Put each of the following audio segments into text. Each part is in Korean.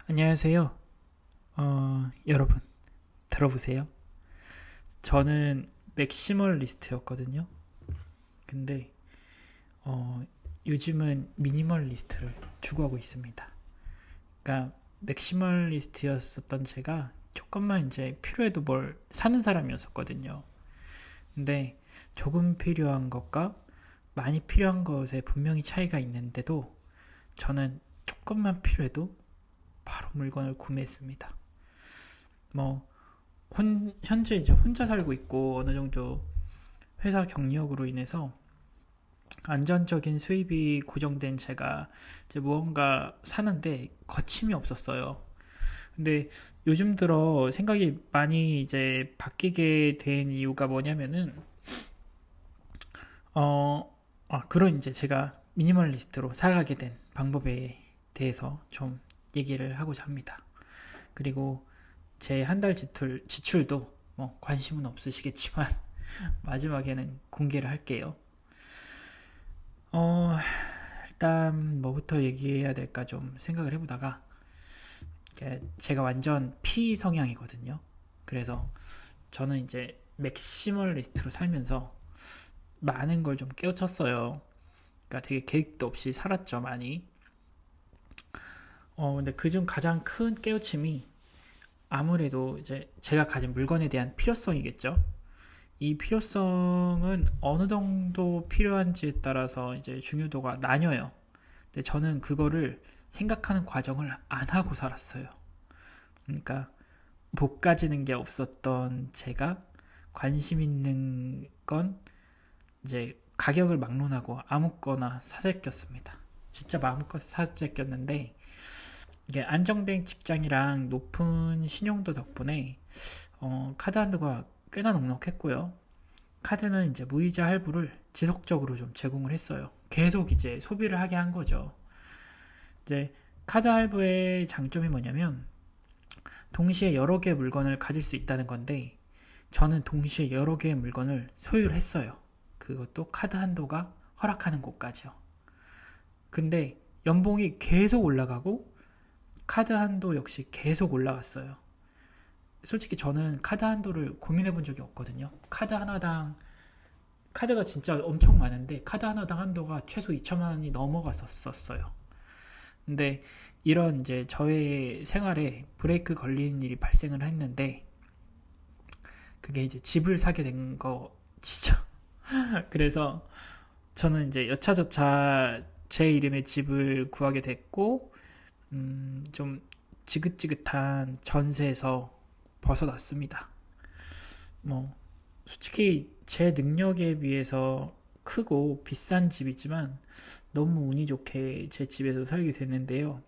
안녕하세요. 여러분, 들어보세요. 저는 맥시멀리스트였거든요. 근데, 요즘은 미니멀리스트를 추구하고 있습니다. 그러니까, 맥시멀리스트였었던 제가 조금만 이제 필요해도 뭘 사는 사람이었었거든요. 근데, 조금 필요한 것과 많이 필요한 것에 분명히 차이가 있는데도 저는 조금만 필요해도 바로 물건을 구매했습니다. 뭐, 현재 이제 혼자 살고 있고 어느 정도 회사 경력으로 인해서 안정적인 수입이 고정된 제가 이제 무언가 사는데 거침이 없었어요. 근데 요즘 들어 생각이 많이 이제 바뀌게 된 이유가 뭐냐면은 그런 이제 제가 미니멀리스트로 살아가게 된 방법에 대해서 좀 얘기를 하고자 합니다. 그리고 제 한 달 지출도 뭐 관심은 없으시겠지만 마지막에는 공개를 할게요. 어, 일단 뭐부터 얘기해야 될까 좀 생각을 해보다가 제가 완전 P 성향이거든요. 그래서 저는 이제 맥시멀리스트로 살면서 많은 걸 좀 깨우쳤어요. 그러니까 되게 계획도 없이 살았죠, 많이. 근데 그중 가장 큰 깨우침이 아무래도 이제 제가 가진 물건에 대한 필요성이겠죠. 이 필요성은 어느 정도 필요한지에 따라서 이제 중요도가 나뉘어요. 근데 저는 그거를 생각하는 과정을 안 하고 살았어요. 그러니까 못 가지는 게 없었던 제가 관심 있는 건 이제 가격을 막론하고 아무거나 사재꼈습니다. 진짜 마음껏 사재꼈는데 이게 안정된 직장이랑 높은 신용도 덕분에 카드 한도가 꽤나 넉넉했고요. 카드는 이제 무이자 할부를 지속적으로 좀 제공을 했어요. 계속 이제 소비를 하게 한 거죠. 이제 카드 할부의 장점이 뭐냐면 동시에 여러 개의 물건을 가질 수 있다는 건데 저는 동시에 여러 개의 물건을 소유를 했어요. 그것도 카드 한도가 허락하는 곳까지요. 근데 연봉이 계속 올라가고 카드 한도 역시 계속 올라갔어요. 솔직히 저는 카드 한도를 고민해 본 적이 없거든요. 카드가 진짜 엄청 많은데 카드 하나당 한도가 최소 2천만 원이 넘어갔었어요. 근데 이런 이제 저의 생활에 브레이크 걸리는 일이 발생을 했는데 그게 이제 집을 사게 된 거지죠. 그래서 저는 이제 여차저차 제 이름의 집을 구하게 됐고 좀 지긋지긋한 전세에서 벗어났습니다. 뭐 솔직히 제 능력에 비해서 크고 비싼 집이지만 너무 운이 좋게 제 집에서 살게 됐는데요.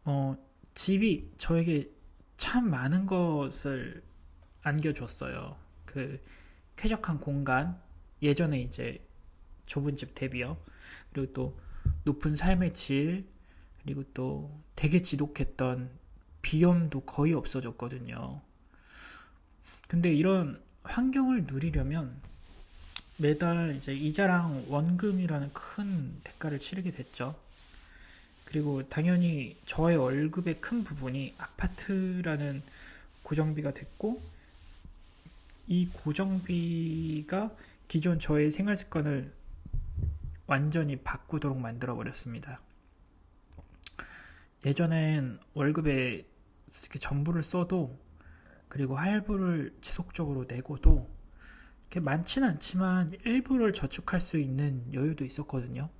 어, 집이 저에게 참 많은 것을 안겨줬어요. 그 쾌적한 공간, 예전에 이제 좁은 집 대비요. 그리고 또 높은 삶의 질, 그리고 또 되게 지독했던 비염도 거의 없어졌거든요. 근데 이런 환경을 누리려면 매달 이제 이자랑 원금이라는 큰 대가를 치르게 됐죠. 그리고 당연히 저의 월급의 큰 부분이 아파트라는 고정비가 됐고 이 고정비가 기존 저의 생활 습관을 완전히 바꾸도록 만들어 버렸습니다. 예전엔 월급에 이렇게 전부를 써도 그리고 할부를 지속적으로 내고도 많지는 않지만 일부를 저축할 수 있는 여유도 있었거든요.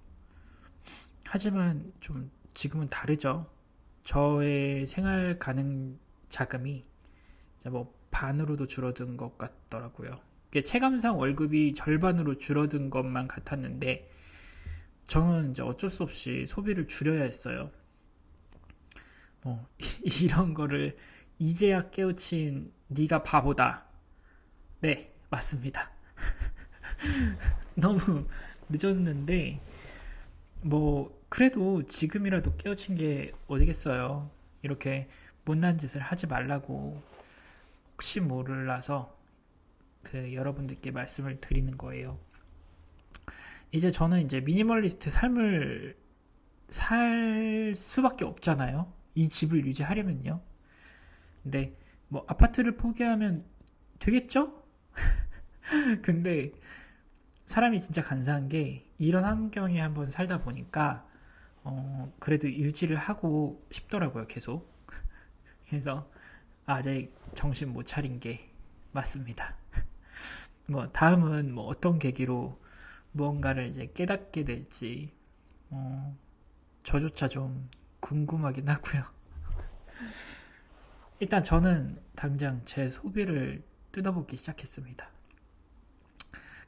하지만 좀 지금은 다르죠. 저의 생활 가능 자금이 이제 뭐 반으로도 줄어든 것 같더라고요. 체감상 월급이 절반으로 줄어든 것만 같았는데 저는 이제 어쩔 수 없이 소비를 줄여야 했어요. 뭐 이런 거를 이제야 깨우친 네가 바보다. 네, 맞습니다. 너무 늦었는데 뭐 그래도 지금이라도 깨우친 게 어디겠어요. 이렇게 못난 짓을 하지 말라고 혹시 몰라서 그 여러분들께 말씀을 드리는 거예요. 이제 저는 이제 미니멀리스트 삶을 살 수밖에 없잖아요. 이 집을 유지하려면요. 근데 뭐 아파트를 포기하면 되겠죠? 근데 사람이 진짜 간사한 게 이런 환경에 한번 살다 보니까 그래도 유지를 하고 싶더라고요, 계속. 그래서 아직 정신 못 차린 게 맞습니다. 뭐 다음은 뭐 어떤 계기로 무언가를 이제 깨닫게 될지 저조차 좀 궁금하긴 하고요. 일단 저는 당장 제 소비를 뜯어보기 시작했습니다.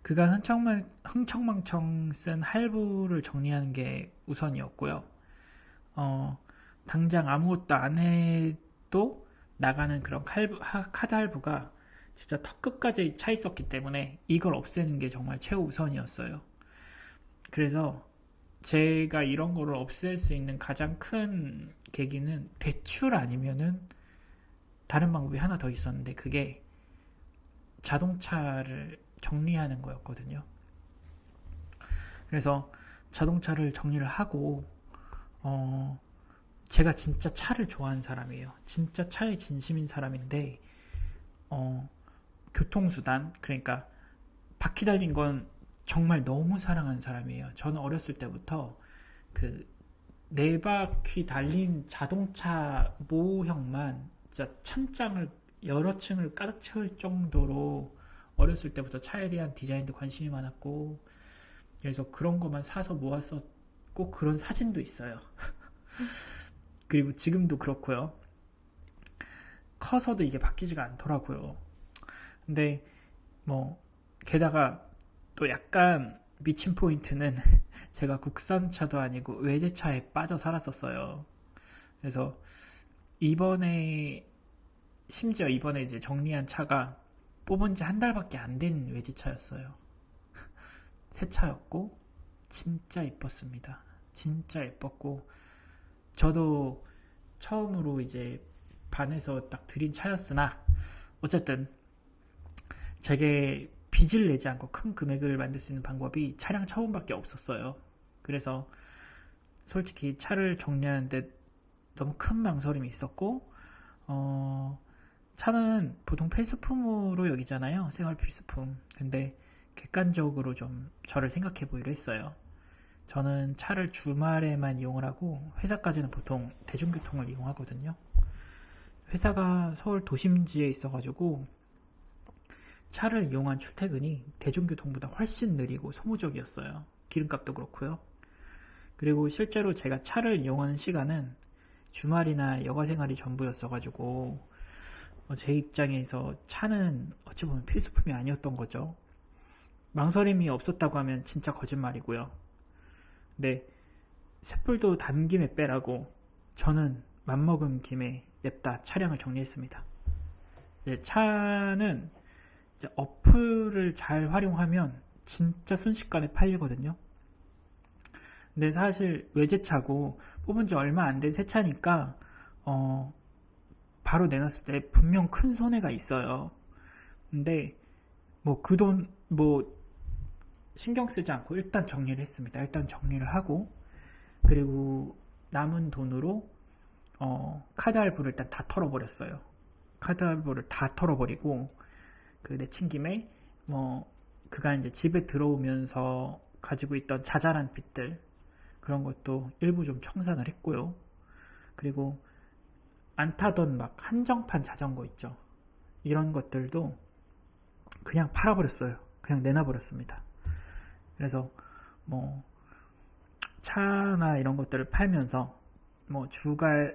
그간 흥청망청 쓴 할부를 정리하는 게 우선이었고요. 어, 당장 아무것도 안 해도 나가는 그런 카드 할부가 진짜 턱끝까지 차 있었기 때문에 이걸 없애는 게 정말 최우선이었어요. 그래서 제가 이런 거를 없앨 수 있는 가장 큰 계기는 대출 아니면은 다른 방법이 하나 더 있었는데 그게 자동차를 정리하는 거였거든요. 그래서 자동차를 정리를 하고 제가 진짜 차를 좋아하는 사람이에요. 진짜 차에 진심인 사람인데 교통수단 그러니까 바퀴 달린 건 정말 너무 사랑하는 사람이에요. 저는 어렸을 때부터 그 네 바퀴 달린 자동차 모형만 진짜 찬장을 여러 층을 가득 채울 정도로 어렸을 때부터 차에 대한 디자인도 관심이 많았고 그래서 그런 것만 사서 모았었고 그런 사진도 있어요. 그리고 지금도 그렇고요. 커서도 이게 바뀌지가 않더라고요. 근데 뭐 게다가 또 약간 미친 포인트는 제가 국산차도 아니고 외제차에 빠져 살았었어요. 그래서 심지어 이번에 이제 정리한 차가 뽑은 지 한 달밖에 안 된 외제차였어요. 새 차였고 진짜 이뻤습니다. 진짜 예뻤고 저도 처음으로 이제 반해서 딱 들인 차였으나 어쨌든 제게 빚을 내지 않고 큰 금액을 만들 수 있는 방법이 차량 처분밖에 없었어요. 그래서 솔직히 차를 정리하는데 너무 큰 망설임이 있었고 차는 보통 필수품으로 여기잖아요. 생활 필수품. 근데 객관적으로 좀 저를 생각해 보기로 했어요. 저는 차를 주말에만 이용을 하고 회사까지는 보통 대중교통을 이용하거든요. 회사가 서울 도심지에 있어가지고 차를 이용한 출퇴근이 대중교통보다 훨씬 느리고 소모적이었어요. 기름값도 그렇고요. 그리고 실제로 제가 차를 이용하는 시간은 주말이나 여가 생활이 전부였어가지고 제 입장에서 차는 어찌 보면 필수품이 아니었던 거죠. 망설임이 없었다고 하면 진짜 거짓말이고요. 근데 쇳불도 단 김에 빼라고 저는 맘먹은 김에 냅다 차량을 정리했습니다. 차는 어플을 잘 활용하면 진짜 순식간에 팔리거든요. 근데 사실 외제차고 뽑은 지 얼마 안 된 새 차니까 바로 내놨을 때 분명 큰 손해가 있어요. 근데 뭐 그 돈 신경 쓰지 않고 일단 정리를 했습니다. 일단 정리를 하고 그리고 남은 돈으로 카드 할부를 일단 다 털어버렸어요. 카드 할부를 다 털어버리고 내친 김에 그간 이제 집에 들어오면서 가지고 있던 자잘한 빚들 그런 것도 일부 좀 청산을 했고요. 그리고 안 타던 막 한정판 자전거 있죠. 이런 것들도 그냥 팔아버렸어요. 그냥 내놔버렸습니다. 그래서 차나 이런 것들을 팔면서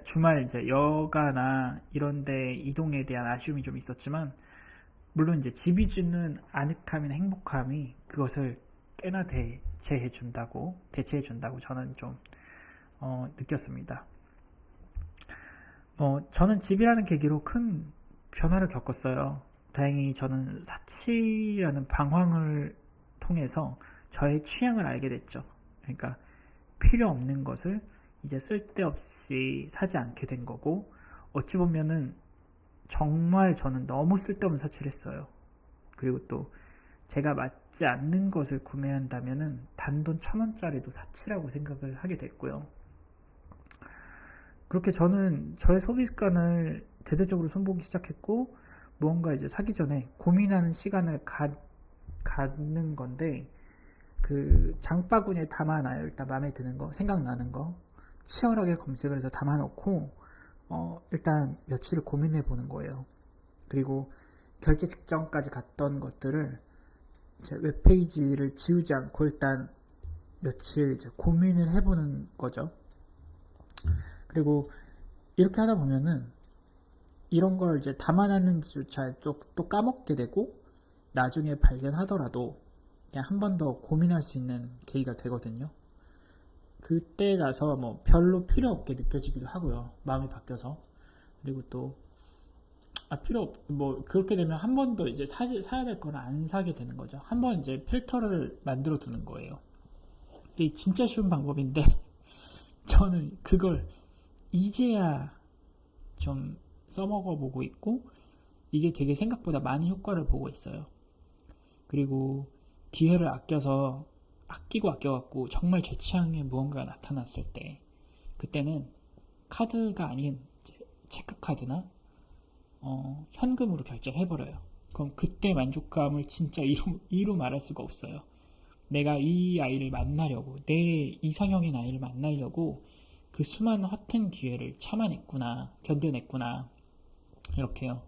주말 이제 여가나 이런데 이동에 대한 아쉬움이 좀 있었지만 물론 이제 집이 주는 아늑함이나 행복함이 그것을 꽤나 대체해준다고 저는 좀 느꼈습니다. 저는 집이라는 계기로 큰 변화를 겪었어요. 다행히 저는 사치라는 방황을 통해서 저의 취향을 알게 됐죠. 그러니까 필요 없는 것을 이제 쓸데없이 사지 않게 된 거고 어찌 보면은 정말 저는 너무 쓸데없는 사치를 했어요. 그리고 또 제가 맞지 않는 것을 구매한다면은 단돈 1,000원짜리도 사치라고 생각을 하게 됐고요. 그렇게 저는 저의 소비 습관을 대대적으로 손보기 시작했고, 무언가 이제 사기 전에 고민하는 시간을 갖는 건데, 그 장바구니에 담아놔요. 일단 마음에 드는 거, 생각나는 거 치열하게 검색을 해서 담아놓고 일단 며칠을 고민해 보는 거예요. 그리고 결제 직전까지 갔던 것들을 제 웹페이지를 지우지 않고 일단 며칠 이제 고민을 해보는 거죠. 그리고 이렇게 하다 보면은 이런 걸 이제 담아놨는지조차 또 까먹게 되고, 나중에 발견하더라도 그냥 한 번 더 고민할 수 있는 계기가 되거든요. 그때 가서 뭐 별로 필요 없게 느껴지기도 하고요. 마음이 바뀌어서. 그리고 또 뭐 그렇게 되면 한 번 더 이제 사야 될 거는 안 사게 되는 거죠. 한 번 이제 필터를 만들어 두는 거예요. 이게 진짜 쉬운 방법인데 저는 그걸 이제야 좀 써먹어 보고 있고, 이게 되게 생각보다 많이 효과를 보고 있어요. 그리고 기회를 아껴갖고 정말 제 취향의 무언가가 나타났을 때, 그때는 카드가 아닌 체크카드나 현금으로 결제를 해버려요. 그럼 그때 만족감을 진짜 이루 말할 수가 없어요. 내가 이 아이를 만나려고, 내 이상형인 아이를 만나려고 그 수많은 허튼 기회를 참아냈구나, 견뎌냈구나, 이렇게요.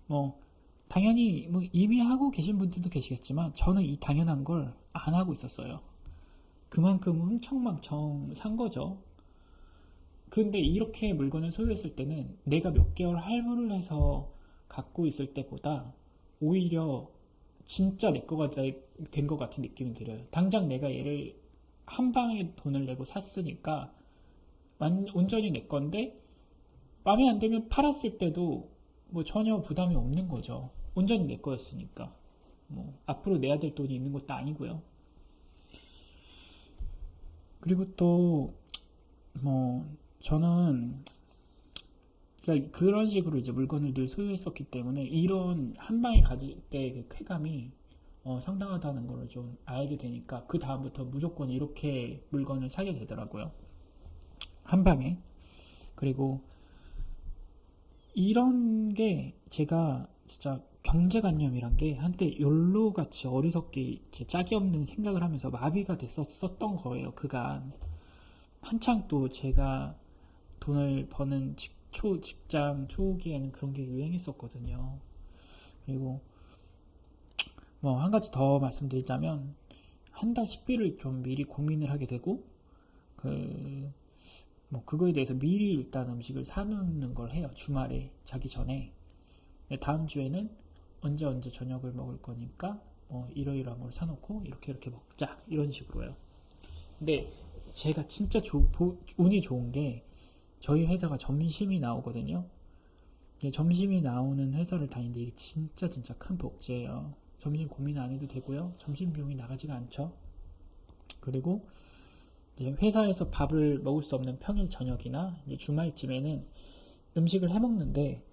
뭐 당연히 뭐 이미 하고 계신 분들도 계시겠지만, 저는 이 당연한 걸 안 하고 있었어요. 그만큼 흥청망청 산 거죠. 근데 이렇게 물건을 소유했을 때는 내가 몇 개월 할부를 해서 갖고 있을 때보다 오히려 진짜 내 거가 된 것 같은 느낌이 들어요. 당장 내가 얘를 한 방에 돈을 내고 샀으니까 온전히 내 건데, 마음에 안 들면 팔았을 때도 뭐 전혀 부담이 없는 거죠. 온전히 내 거였으니까. 뭐 앞으로 내야 될 돈이 있는 것도 아니고요. 그리고 또 뭐 저는 그러니까 그런 식으로 이제 물건을 늘 소유했었기 때문에, 이런 한 방에 가질 때의 쾌감이 상당하다는 걸 좀 알게 되니까, 그 다음부터 무조건 이렇게 물건을 사게 되더라고요. 한 방에. 그리고 이런 게 제가 진짜 경제관념이란 게 한때 욜로같이 어리석게 짝이 없는 생각을 하면서 마비가 됐었던 거예요. 그간 한창 또 제가 돈을 버는 직장 초기에는 그런 게 유행했었거든요. 그리고 뭐 한 가지 더 말씀드리자면, 한 달 식비를 좀 미리 고민을 하게 되고, 뭐 그거에 대해서 미리 일단 음식을 사놓는 걸 해요. 주말에 자기 전에. 다음 주에는 언제 저녁을 먹을 거니까 뭐 이러이러한 걸 사놓고 이렇게 먹자, 이런 식으로요. 근데 제가 진짜 운이 좋은 게, 저희 회사가 점심이 나오거든요. 점심이 나오는 회사를 다니는데 이게 진짜 큰 복지예요. 점심 고민 안 해도 되고요. 점심 비용이 나가지가 않죠. 그리고 이제 회사에서 밥을 먹을 수 없는 평일 저녁이나 이제 주말쯤에는 음식을 해 먹는데,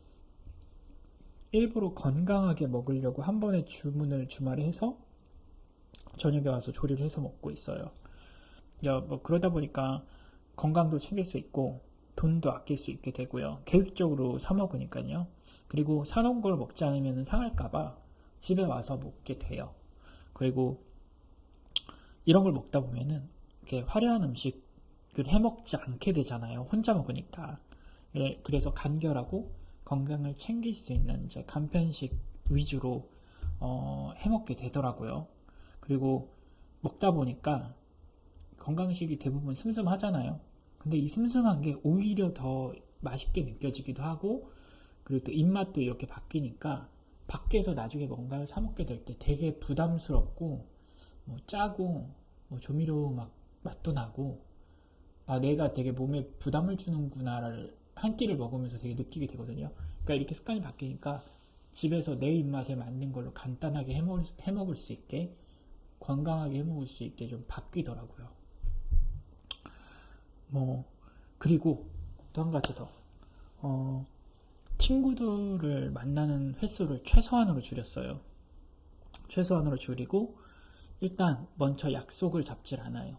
일부러 건강하게 먹으려고 한 번에 주문을 주말에 해서 저녁에 와서 조리를 해서 먹고 있어요. 뭐 그러다 보니까 건강도 챙길 수 있고 돈도 아낄 수 있게 되고요. 계획적으로 사 먹으니까요. 그리고 사놓은 걸 먹지 않으면 상할까봐 집에 와서 먹게 돼요. 그리고 이런 걸 먹다 보면은 이렇게 화려한 음식을 해 먹지 않게 되잖아요. 혼자 먹으니까. 그래서 간결하고 건강을 챙길 수 있는 이제 간편식 위주로 해 먹게 되더라고요. 그리고 먹다 보니까 건강식이 대부분 슴슴하잖아요. 근데 이 슴슴한 게 오히려 더 맛있게 느껴지기도 하고, 그리고 또 입맛도 이렇게 바뀌니까 밖에서 나중에 뭔가를 사 먹게 될 때 되게 부담스럽고, 뭐 짜고, 뭐 조미료 맛도 나고, 내가 되게 몸에 부담을 주는구나를 한 끼를 먹으면서 되게 느끼게 되거든요. 그러니까 이렇게 습관이 바뀌니까 집에서 내 입맛에 맞는 걸로 간단하게 해 먹을 수 있게, 건강하게 해 먹을 수 있게 좀 바뀌더라고요. 뭐 그리고 또 한 가지 더, 친구들을 만나는 횟수를 최소한으로 줄였어요. 최소한으로 줄이고, 일단 먼저 약속을 잡질 않아요.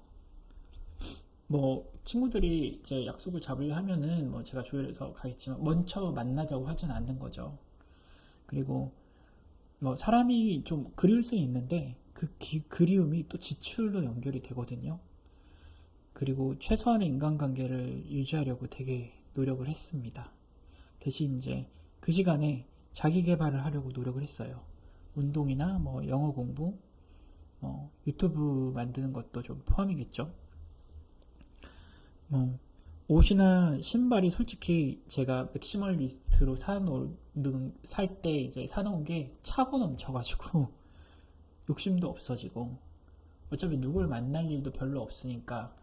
뭐 친구들이 이제 약속을 잡으려 하면은 뭐 제가 조율해서 가겠지만 먼저 만나자고 하진 않는 거죠. 그리고 뭐 사람이 좀 그리울 수는 있는데 그 그리움이 또 지출로 연결이 되거든요. 그리고 최소한의 인간관계를 유지하려고 되게 노력을 했습니다. 대신 이제 그 시간에 자기 개발을 하려고 노력을 했어요. 운동이나 뭐 영어 공부, 유튜브 만드는 것도 좀 포함이겠죠. 뭐 옷이나 신발이 솔직히 제가 맥시멀리스트로 살 때 이제 사놓은 게 차고 넘쳐가지고 욕심도 없어지고 어차피 누굴 만날 일도 별로 없으니까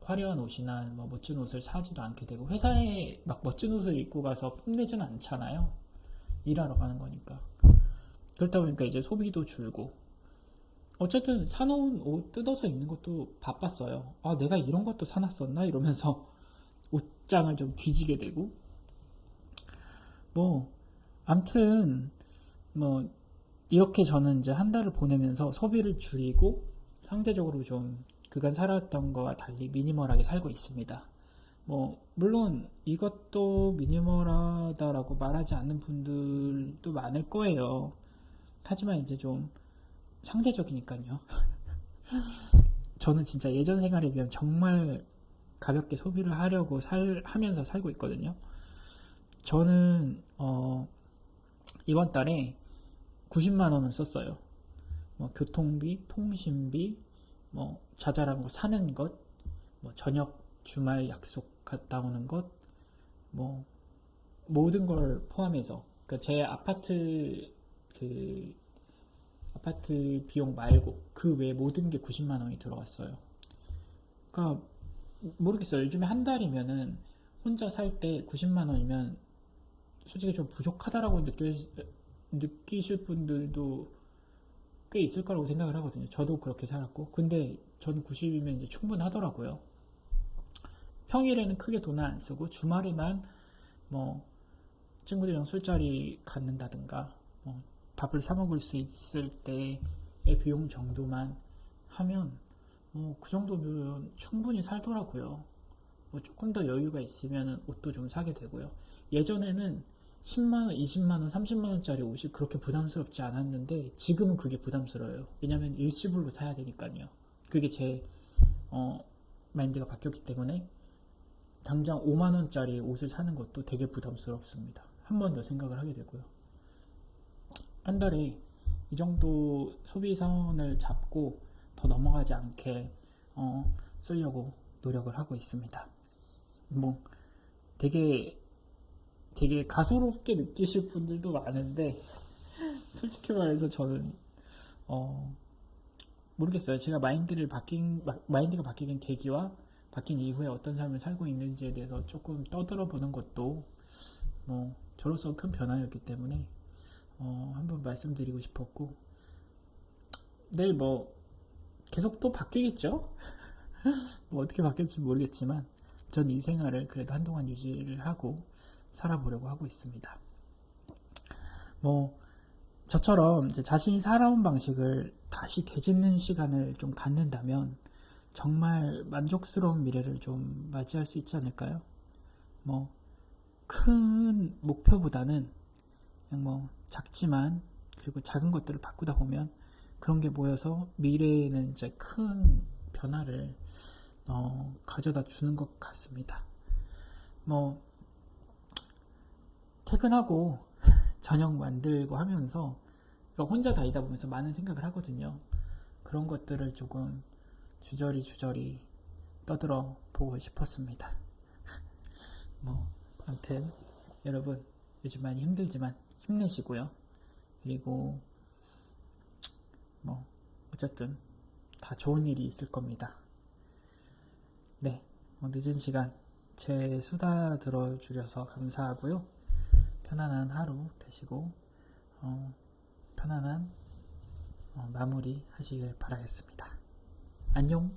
화려한 옷이나 뭐 멋진 옷을 사지도 않게 되고 회사에 막 멋진 옷을 입고 가서 뽐내지는 않잖아요. 일하러 가는 거니까. 그렇다 보니까 이제 소비도 줄고 어쨌든 사놓은 옷 뜯어서 입는 것도 바빴어요. 아, 내가 이런 것도 사놨었나? 이러면서 옷장을 좀 뒤지게 되고 뭐 암튼 뭐 이렇게 저는 이제 한 달을 보내면서 소비를 줄이고 상대적으로 좀 그간 살았던 거와 달리 미니멀하게 살고 있습니다. 뭐 물론 이것도 미니멀하다라고 말하지 않는 분들도 많을 거예요. 하지만 이제 좀 상대적이니까요. 저는 진짜 예전 생활에 비하면 정말 가볍게 소비를 하려고 하면서 살고 있거든요. 저는 이번 달에 90만 원을 썼어요. 뭐 교통비, 통신비, 뭐 자잘한 거 사는 것, 뭐 저녁 주말 약속 갔다 오는 것, 뭐 모든 걸 포함해서 그러니까 제 아파트 비용 말고 그 외 모든 게 90만 원이 들어갔어요. 그러니까 모르겠어요. 요즘에 한 달이면은 혼자 살 때 90만 원이면 솔직히 좀 부족하다라고 느끼실 분들도 꽤 있을 거라고 생각을 하거든요. 저도 그렇게 살았고. 근데 저는 90이면 이제 충분하더라고요. 평일에는 크게 돈을 안 쓰고 주말에만 뭐 친구들이랑 술자리 갖는다든가 뭐 밥을 사 먹을 수 있을 때의 비용 정도만 하면 뭐 그 정도면 충분히 살더라고요. 뭐 조금 더 여유가 있으면 옷도 좀 사게 되고요. 예전에는 10만원, 20만원, 30만원짜리 옷이 그렇게 부담스럽지 않았는데 지금은 그게 부담스러워요. 왜냐면 일시불로 사야 되니까요. 그게 제 마인드가 바뀌었기 때문에 당장 5만원짜리 옷을 사는 것도 되게 부담스럽습니다. 한 번 더 생각을 하게 되고요. 한 달에 이 정도 소비선을 잡고 더 넘어가지 않게 쓰려고 노력을 하고 있습니다. 뭐 되게 가소롭게 느끼실 분들도 많은데 솔직히 말해서 저는 모르겠어요. 제가 마인드가 바뀌는 계기와 바뀐 이후에 어떤 삶을 살고 있는지에 대해서 조금 떠들어 보는 것도 뭐 저로서 큰 변화였기 때문에 한번 말씀드리고 싶었고 내일 뭐 계속 또 바뀌겠죠? 뭐 어떻게 바뀔지 모르겠지만 전 이 생활을 그래도 한동안 유지를 하고 살아보려고 하고 있습니다. 뭐 저처럼 이제 자신이 살아온 방식을 다시 되짚는 시간을 좀 갖는다면 정말 만족스러운 미래를 좀 맞이할 수 있지 않을까요? 뭐 큰 목표보다는 그냥 뭐 작지만 그리고 작은 것들을 바꾸다 보면 그런 게 모여서 미래에는 이제 큰 변화를 가져다 주는 것 같습니다. 뭐 퇴근하고 저녁 만들고 하면서 그러니까 혼자 다니다 보면서 많은 생각을 하거든요. 그런 것들을 조금 주저리 떠들어 보고 싶었습니다. 뭐 아무튼 여러분 요즘 많이 힘들지만 힘내시고요. 그리고 뭐 어쨌든 다 좋은 일이 있을 겁니다. 네, 뭐 늦은 시간 제 수다 들어주셔서 감사하고요. 편안한 하루 되시고 편안한 마무리 하시길 바라겠습니다. 안녕.